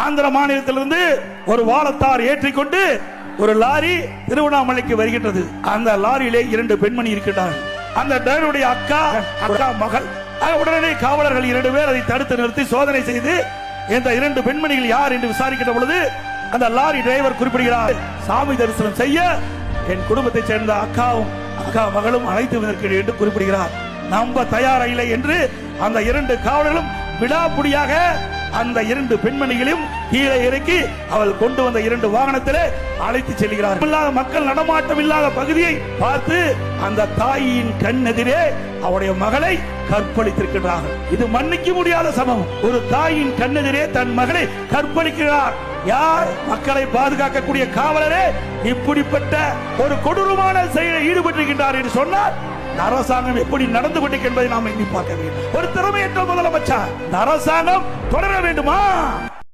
ஆந்திர மாநிலத்திலிருந்து ஒரு வாழத்தார் ஏற்றிக்கொண்டு ஒரு லாரி திருவண்ணாமலைக்கு வருகின்றது. அந்த லாரியிலே 2 பெண்மணி இருக்கின்றார்கள். அந்த டிரைவருடைய அக்கா மகள். உடனே காவலர்கள் 2 பேர் அதை தடுத்து நிறுத்தி சோதனை செய்து இந்த 2 பெண்மணிகள் யார் என்று விசாரிக்கின்ற பொழுது அந்த லாரி டிரைவர் குறிப்பிடுகிறார், சாமி தரிசனம் செய்ய என் குடும்பத்தை சேர்ந்த அக்கா மகளும் அழைத்து வந்திருக்கிறேன் என்று குறிப்பிடுகிறார். நம்ப தயாரில்லை என்று அந்த 2 காவலர்களும் விடாப்புடியாக அந்த 2 பெண்மணிகளையும் கீழே இறக்கி அவள் கொண்டு வந்த 2 வாகனத்திலே அழைத்து செல்கிறார். மக்கள் நடமாட்டம் இல்லாத பகுதியை பார்த்து அந்த தாயின் கண்ணெதிரே அவருடைய மகளை கற்பழித்திருக்கிறார்கள். இது மன்னிக்க முடியாத சம்பவம். ஒரு தாயின் கண்ணெதிரே தன் மகளை கற்பழிக்கிறார். யார்? மக்களை பாதுகாக்கக்கூடிய காவலரே இப்படிப்பட்ட ஒரு கொடூரமான செயலில் ஈடுபட்டிருக்கின்றார் என்று சொன்னார். அரசாங்கம் எப்படி நடந்து கொண்டிருக்கிறது என்பதை நாம் எண்ணி பார்க்க வேண்டும். ஒரு திறமையற்ற முதலமைச்சர் அரசாங்கம் தொடர வேண்டுமா?